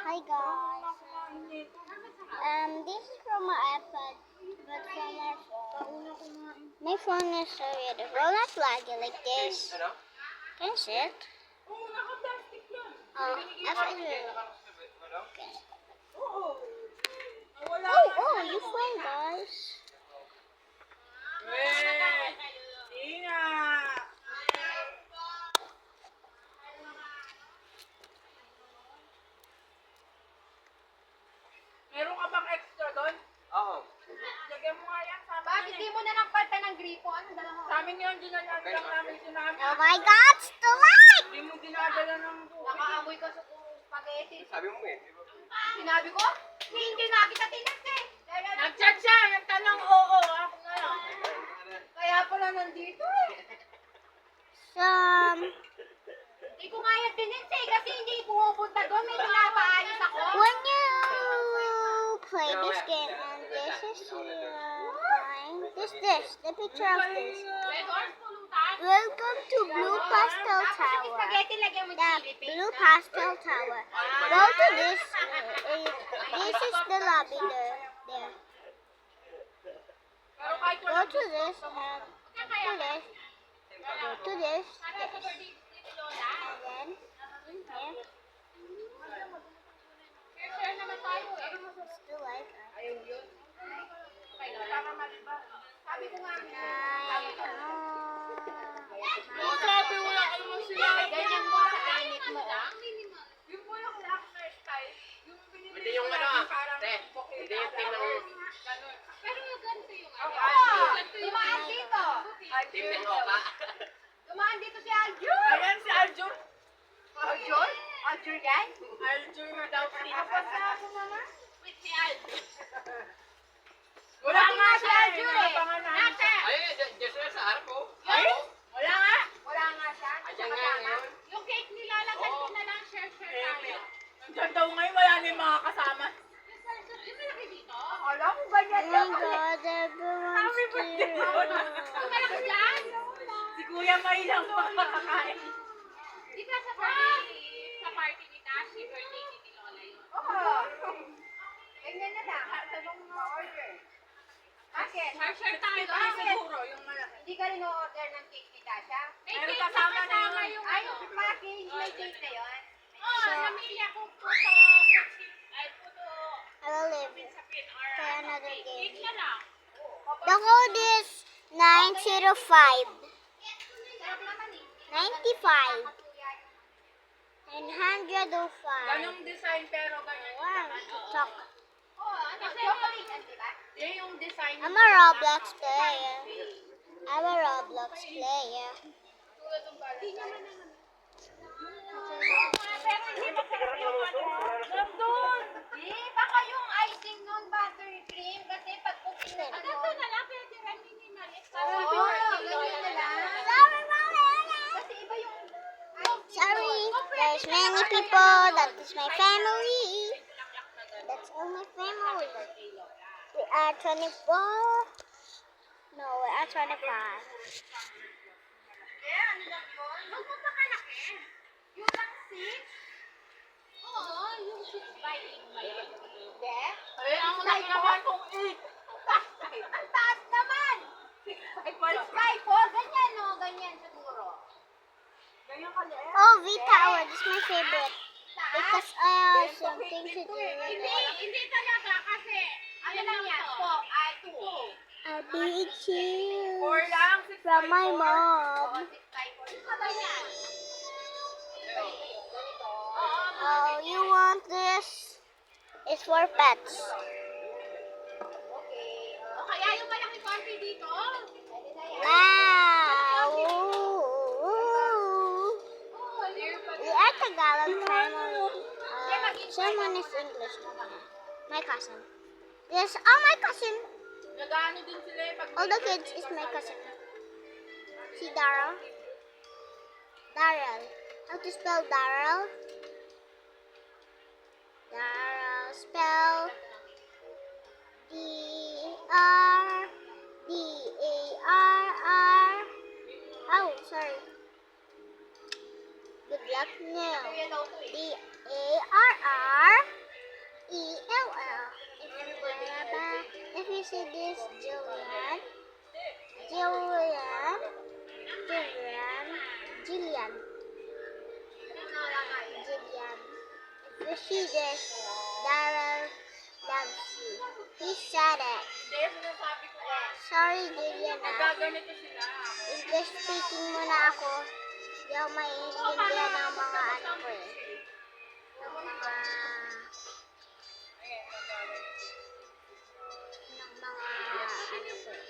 Hi guys. This is from my iPad, but from my phone. My phone is already not laggy like this. Can you see it? Oh, after okay. Oh, you fine guys. Meron ka bang extra doon? Oo. Lagyan mo nga yan. Bakit di mo na nagpalta ng gripo? Ano dala mo? Sa amin yun, dinadala lang namin sinami. Oh my God, it's too light! Hindi mo dinadala ng tubig. Nakaamoy ka sa spaghetti. Sabi mo eh. Sinabi ko? Hindi na kita tinas eh. Nag-chat siya, nagtanong oo. Ako na lang. Kaya pala nandito eh. Some Hindi ko nga yan tinis eh. Kasi hindi pumupunta doon. May pinapaayos ako. when you play this game and this is fine. The picture of this. Welcome to Blue Pastel Tower. Spaghetti lagyan mo The chili paste. Blue Pastel Tower. Go to this. This is the lobby there. Pero kahit Go wala to this and to this. Go to this. And then here. Share naman tayo eh. Still like Ayaw yun. Sabi ko nga. sabi, wala ka naman sinabi. Ganyan mo sa anit mo ah. Yung po yung last style. Yung binili Hindi yung ano, te. Hindi yung team ng... Pero ganito yung ano. Oo, Dumaan dito. Team ng Oka. Dumaan dito si Aljur. Ayan si Aljur. Aljur? Aljur yan? Aljur daw siya. Ako mama? With si Aljur. Wala nga si siya eh. Aljur eh. Napangalan. Nasa? Ay, Diyos na sa harap ko. Ay, wala nga. Wala nga siya. Ayan nga ngayon. Yung cake nilalagay ko na lang share tayo. Nandiyan daw ngayon, wala na yung mga kasama. Yung malaki dito? Alam ko ganyan Oh daw. my God, everyone's Happy birthday mo. Yung malaki dyan? Si Kuya May lang makakakain. Di ba sa party ni Tashi, birthday ni Lola yun? Oo. Ganyan na lang. Sabang order. Bakit? Share tayo doon siguro, yung malaki. Hindi ka rin order ng cake ni Tasha? Meron kasama na yun. Ay, yung package, may cake na yun? So, namili ako puto, ay puto, I will live sa pin or for another game. na lang. The code is 905. Sarap naman eh. 95. 905. Ganong design pero ganyan. Wow, TikTok. Oo, ano, chocolate, di ba? Yan yung design. I'm a Roblox player. I'm a Roblox player. Hindi naman naman. Pero hindi masarap yung ano. Nandun! Baka yung icing nun, buttercream, kasi pag cooking na Ganito ganito na lang, pwede rin minimalist. Oo, ganyan na lang. Sorry, Mommy. Kasi iba yung Sorry, there's many people. That is my family. That's all my family. We are 24. No, we are 25. Eh, ano lang yun? Huwag mo pa kalaki. Yung lang 6? Oo, yung 6 by 8 ba yun? Hindi. Ay, ang laki naman kung 8. Ang taas naman! 6 by 4, ganyan no, ganyan siguro. Ganyan ka liit. Oh, V-Tower. This is my favorite. Because I have something to do with Hindi, it. hindi talaga kasi ano lang yan, 2. A big cheer 4 lang, 6 from my Oo, mom. 6 by 4. Ano ba yan? Oh, you want this? It's for pets. Okay. O kaya yung malaki coffee dito. Pwede na yan. Wow! Oo, We are Tagalog family. Someone is English. My cousin. Yes, all my cousin. Nag-ano din sila eh. Pag All the kids is my cousin. See Daryl? Daryl. How to spell Daryl? Daryl. Spell D-R-D-A-R-R. Oh, sorry. Good luck now. Kuya daw to eh. D-A-R-R. see this? Jillian. Jillian. Jillian. Jillian. Jillian. If you see this, Daryl loves you. He said it. Hindi, sinasabi ko nga. Sorry, Jillian. Nagaganito sila. English speaking muna ako. Hindi ako maiintindihan ng mga ano ko eh. Ng mga... ano ko eh.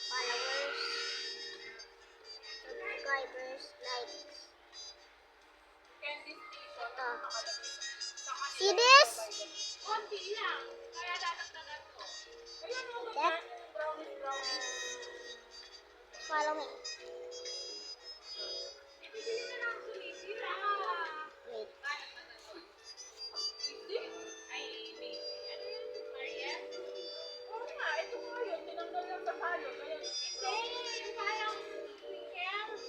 Followers. Subscribers. Likes. Candy station. Oh. See this? Konti lang. Kaya dadagdagan ko. Ayun, mga That? brownies. Follow me. Ibibili na lang sulisira. Wait. Ay, Macy. Ano yun? Maria? Oo nga, ito nga yun. Tinanggal lang sa tayo. Kaya, hindi, parang weekend.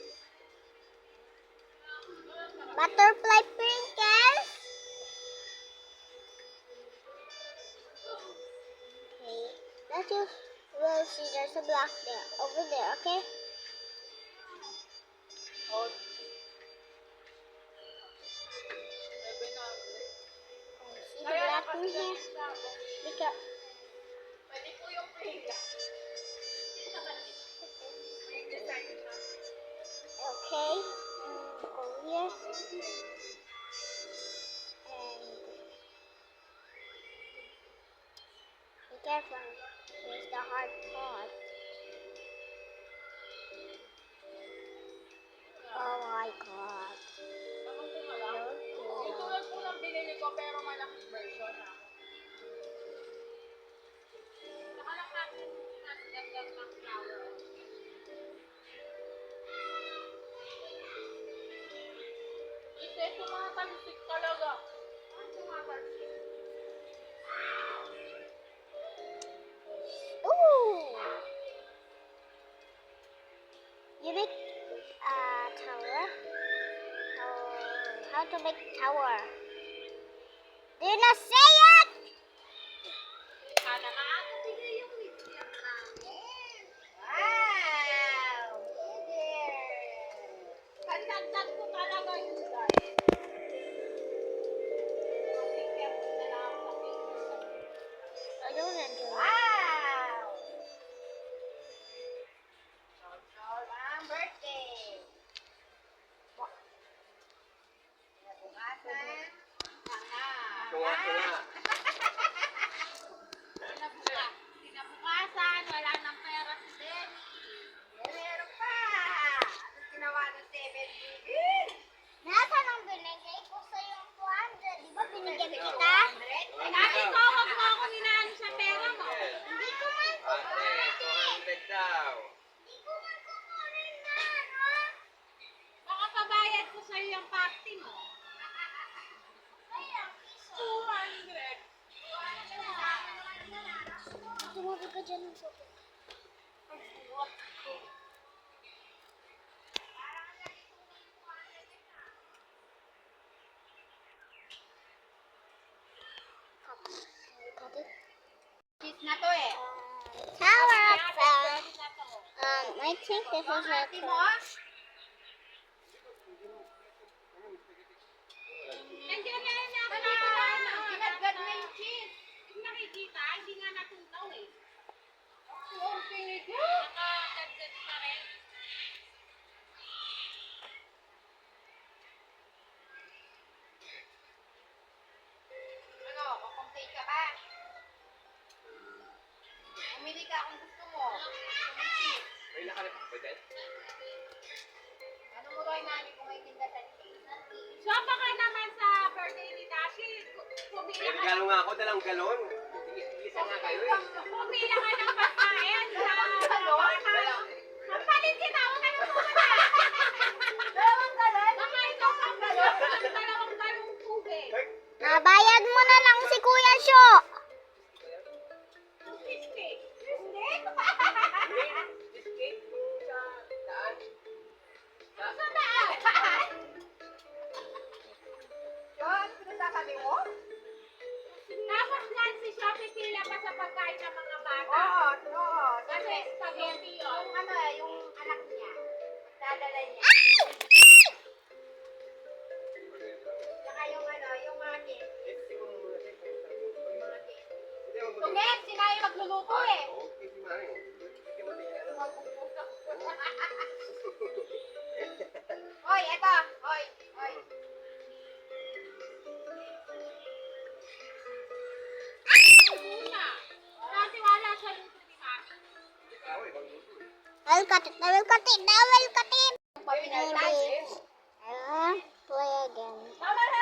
Butterfly princess. Okay. That you will see there's a block there. Over there, okay? Oh, See the black one here? Because pwede po yung pringa. May design siya. okay. Go here. And be careful. Here's the hard part. Oh my god. Tapos ko na lang. So Ito cool. lang po lang binili ko pero malaking version ha. Saka lang natin nagdagdag ng flower. Kasi tumatalsik talaga. Ay, tumatalsik. Ooh! You make a tower. How to make tower? Do you not say it? Sana nga ako bigay yung medium namin. Wow! Kandagdag ko talaga yun guys. Mag-picture na lang ako sa picture. I don't enjoy. Wow! Ang birthday! Kinabukasan. Tunga. Kinabukasan, wala nang pera si Denny. Meron pa! Ano ginawa ng 7GB? Nasaan ang binigay ko sa yung 200? Di ba binigyan kita? Dahil ko, wag mo ako ninaan sa pera mo. Hindi ko man Ate, 200 daw. Hindi ko man kukunin na, no? Baka pabayad ko sa'yo yung party mo. Ay, ang piso. 200. Tumabi ka dyan ng sopa. Cut it. Cheese na to eh. Tower of I think this is a Ate mo? Nandiyan na yan ako Ginagad na yung cheese. Yung nakikita, hindi nga natunaw eh. Oh, pinigil. Nakagad pa rin. Ano, kukumplate ka pa? Umili ka kung gusto mo. Yung cheese. May nakalap pa dyan? Ano mo daw yung mami kung may tinda sa cheese? So, baka naman sa birthday ni Dashi, pumila May ka, regalo nga ako, dalang galon. Isa nga kayo eh. pumila ka ng pagkain sa baka. Kapalit kita, huwag ka na muna. Dalawang galon? Baka ikaw pang galon, dalawang galong tubig. Nabayad mo na lang si Kuya Sho. 250. Hindi. Escape sa daan. Sa daan. Yun, sinasabi mo? Tapos Nancy siya, pipila pa sa pagkain ng mga bata. Oo. Kasi spaghetti yun. Yung ano yung anak niya. Dadala niya. Saka yung ano, yung mga kids. Mga kids. Tungit, sila yung magluluto eh. Hoy, eto. Hoy. Una. Kasi wala siya luto ni Mami. I will cut it. I will cut it. I will cut it. Papinaltas. Maybe. Play again. Tama na.